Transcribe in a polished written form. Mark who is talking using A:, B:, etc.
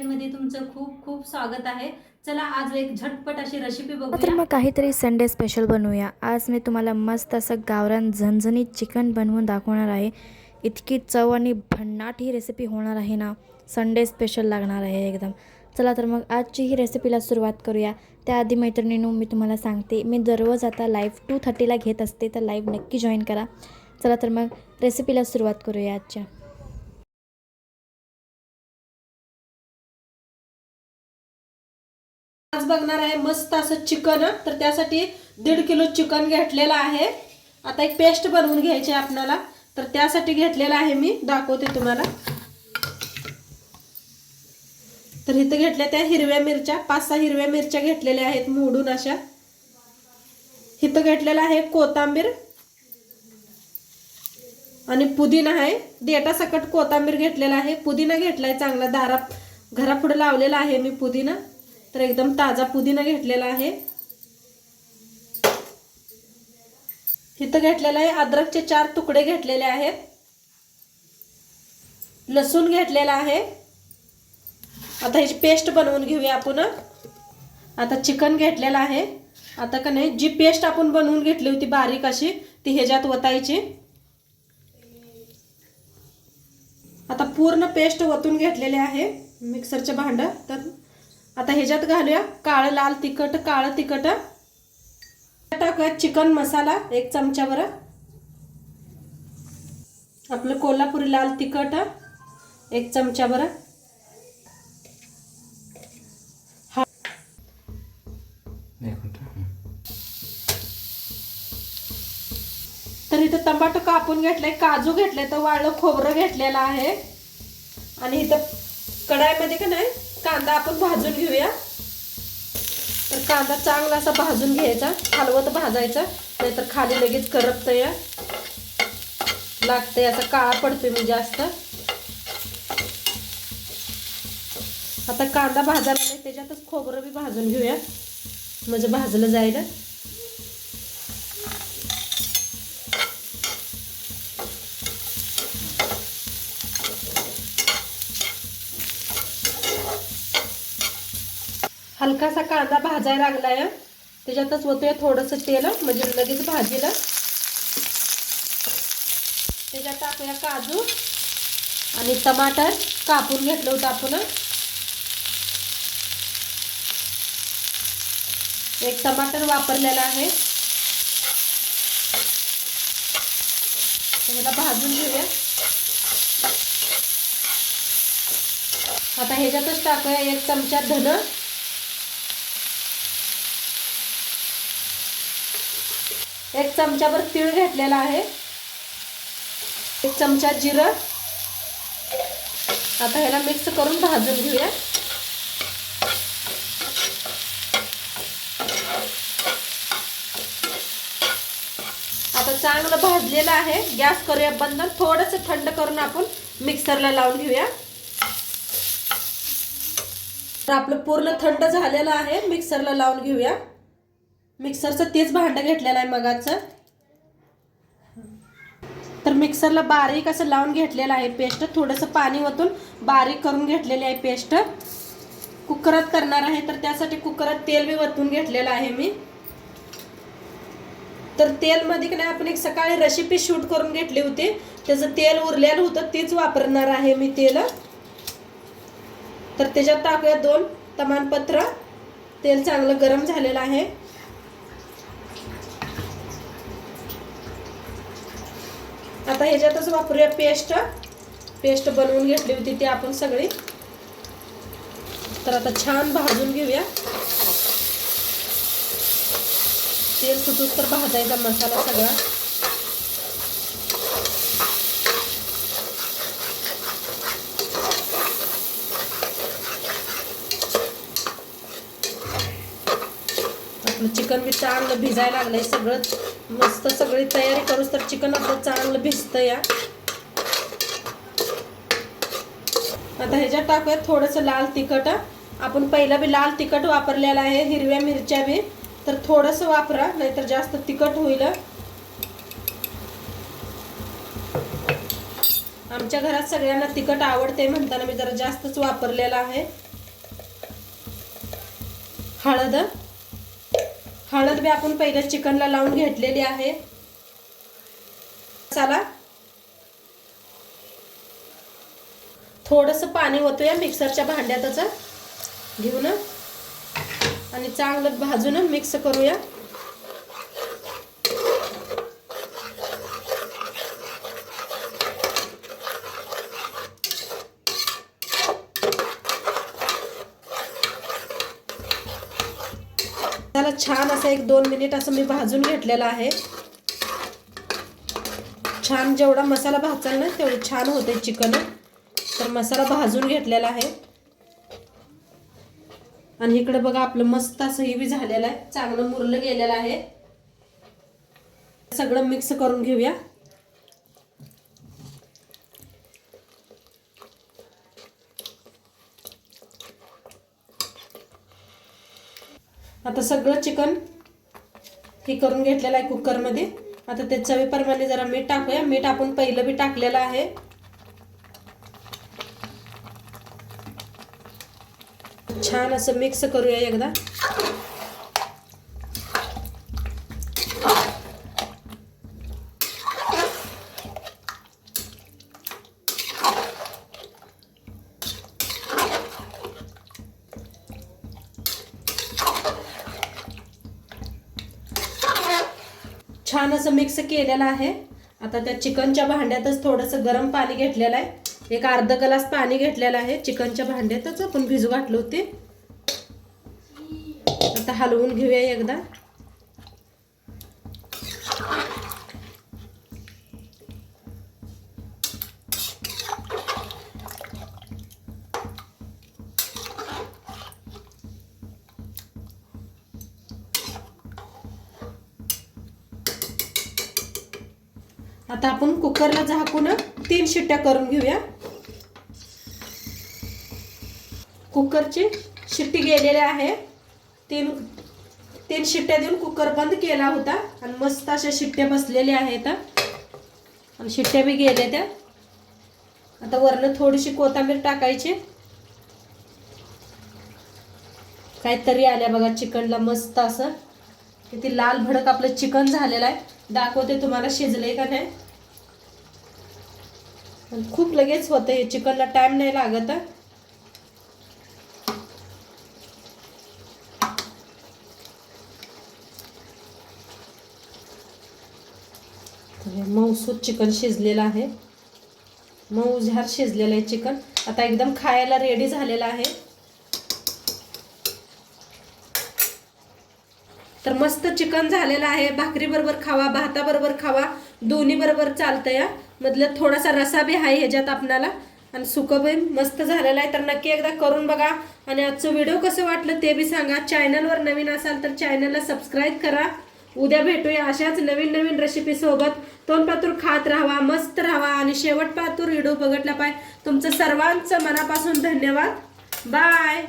A: मध्ये तुमचं खूप खूप स्वागत आहे। चला आज एक झटपट अशी रेसिपी
B: तर
A: बघूया।
B: मग काहीतरी संडे स्पेशल बनवूया। आज मी तुम्हाला मस्त असं गावरान झणझणीत चिकन बनवून दाखवणार आहे। इतकी चव आणि भन्नाट ही रेसिपी होणार आहे ना, संडे स्पेशल लागणार आहे एकदम। चला तर मग आजची ही रेसिपीला सुरुवात करूया। त्याआधी मैत्रिणींनो, मी तुम्हाला सांगते, मी दररोज आता लाईव्ह 2:30ला घेत असते, तर लाईव्ह नक्की जॉईन करा। चला तर मग रेसिपीला सुरुवात करूया आजच्या।
C: आज बघणार आहे मस्त असं चिकन। तर त्यासाठी 1.5 किलो चिकन घेतलेला आहे। आता एक पेस्ट बनवून घ्यायची आहे आपल्याला, तर त्यासाठी घेतलेला आहे मी, दाखवते तुम्हाला। तर इथे घेतल्या त्या हिरव्या मिरच्या, 5-6 हिरव्या मिरच्या घेतलेल्या आहेत मोडून अशा। इथे घेतलेला आहे कोथिंबीर आणि पुदिना आहे, देठा सकट कोथिंबीर घेतलेला आहे। पुदिना घेतलाय चांगला, घरापुढे लावलेला आहे मी पुदिना, तर एकदम ताजा पुदिना घेतलेला आहे। इथं घेतलेला आहे अद्रकचे 4 तुकडे घेतलेले आहेत। लसूण घेतलेला आहे। आता ह्याची पेस्ट बनवून घेऊया आपण। आता चिकन घेतलेला आहे। आता का नाही, जी पेस्ट आपण बनवून घेतली होती बारीक अशी, ती ह्याच्यात ओतायची। आता पूर्ण पेस्ट ओतून घेतलेली आहे मिक्सरचे भांड। तर आता ह्याच्यात घालूया काळं तिखट टाकूया चिकन मसाला 1 चमचाभर, आपलं कोल्हापुरी लाल तिखट 1 चमचाभर, तर इथं टमाटो कापून घेतलाय, काजू घेतले, तर वाळलं खोबरं घेतलेलं आहे। आणि इथं कढाईमध्ये का नाही कांदा आपण भाजून घेऊया। तर कांदा चांगला असा भाजून घ्यायचा, हलवत भाजायचा, नाहीतर खाली लगेच करपतंय, लागतंय, असा काळा पडतोय मी जास्त। आता कांदा भाजायला नाही, त्याच्यातच खोबरं बी भाजून घेऊया, म्हणजे भाजलं जाईल। हलकासा कांदा भाजायला लागलाय, त्याच्यातच ओतूया थोडंसं तेल, म्हणजे लगेच भाजीला। त्याच्यात टाकूया काजू आणि टमाटर कापून घेतलं होतं आपण, 1 टमाटर वापरलेला आहे। त्याला भाजून घेऊया। आता ह्याच्यातच टाकूया 1 चमचा धन, 1 चमचाभर तीळ घेतलेला आहे, 1 चमचा जिरं। आता ह्याला मिक्स करून भाजून घेऊया। आता चांगलं भाजलेलं आहे, गॅस करूया बंद, थोडंसं थंड करून आपण मिक्सरला लावून घेऊया। तर आपलं पूर्ण थंड झालेलं आहे, मिक्सरला लावून घेऊया। मिक्सरचं तेच भांडं घेतलेलं आहे मगाचं, तर मिक्सरला बारीक असं लावून घेतलेलं आहे पेस्ट, थोडंसं पाणी ओतून बारीक करून घेतलेली आहे पेस्ट। कुकरात करणार आहे, तर त्यासाठी कुकरात तेल बी ओतून घेतलेलं आहे मी। तर तेल मध्ये की नाही आपण एक सकाळी रेसिपी शूट करून घेतली होती, त्याचं तेल उरलेलं होतं, तीच वापरणार आहे मी तेल। तर त्याच्यात टाकूया 2 तमालपत्र, तेल चांगलं गरम झालेलं आहे। आता ह्याच्यातच वापरूया पेस्ट बनवून घेतली होती ती आपण सगळी। तर आता छान भाजून घेऊया, तेल सुटूस तर भाजायचा मसाला सगळा। आपलं चिकन बी चांगलं भिजायला लागलंय, सगळं मस्त सगळी तयारी करूस तर चिकन आपलं चांगलं भिजतं या। आता ह्याच्यात टाकूया थोडंसं लाल तिखट, आपण पहिला बी लाल तिखट वापरलेला आहे, हिरव्या मिरच्या बी, तर थोडंसं वापरा, नाहीतर जास्त तिखट होईल। आमच्या घरात सगळ्यांना तिखट आवडते, म्हणताना मी जरा जास्तच वापरलेला आहे। हळद बी आपण पहिल्या चिकनला लावून घेतलेली आहे. मसाला, थोडंसं पाणी ओतूया मिक्सरच्या भांड्यातच घेऊन आणि चांगलं भाजून मिक्स करूया. त्याला छान असं 1-2 मिनिट असं मी भाजून घेतलेलं आहे. छान जेवढा मसाला भाजाल ना तेवढं छान होते चिकन. तर मसाला भाजून घेतलेला आहे. आणि इकडे बघा आपलं मस्त असं हे बी झालेलं आहे, चांगलं मुरलं गेलेलं आहे. सगळं मिक्स करून घेऊया. आता सगळं चिकन हे करून घेतलेलं आहे कुकरमध्ये. आता ते चवीप्रमाणे जरा मीठ टाकूया. मीठ आपण पहिलं बी टाकलेलं आहे. छान असं मिक्स करूया एकदा. छान असं मिक्स केलेलं आहे. आता त्या चिकनच्या भांड्यातच थोडंसं गरम पाणी घेतलेलं आहे. एक अर्धा ग्लास पाणी घेतलेलं आहे. चिकनच्या भांड्यातच आपण भिजू घातले होते. आता हलवून घेऊया एकदा. आता आपण कुकरला झाकून 3 शिट्ट्या करून घेऊया. कुकरची शिट्टी गेलेली आहे. 3 शिट्ट्या देऊन कुकर बंद केला होता आणि मस्त अशा शिट्ट्या बसलेल्या आहेत आणि शिट्ट्या बी गेल्या त्या. आता वरनं थोडीशी कोथिंबीर टाकायची. काहीतरी आल्या बघा चिकनला मस्त असं. किती लाल भडक आपलं चिकन झालेलं आहे. दाखवते तुम्हाला शिजले का नाही. खूप लगेच होतं हे, चिकनला टाइम नाही लागत. मऊसूत चिकन शिजलेलं आहे. मऊ झार शिजलेलं आहे चिकन. आता एकदम खायला रेडी झालेलं आहे. तर मस्त चिकन झालेलं आहे. भाकरी बरोबर खावा, भाता बरोबर खावा, दोन्ही बरोबर चालतं. या मधलं थोडासा रसा बी आहे ह्याच्यात आपल्याला आणि सुकं बी मस्त झालेलं आहे. तर नक्की एकदा करून बघा आणि आजचं व्हिडिओ कसं वाटलं ते बी सांगा. चॅनलवर नवीन असाल तर चॅनलला सबस्क्राईब करा. उद्या भेटूया अशाच नवीन रेसिपी सोबत. तोंडपातूर खात राहावा, मस्त राहावा आणि शेवटपातूर व्हिडिओ बघितला पाहिजे. तुमचं सर्वांचं मनापासून धन्यवाद. बाय.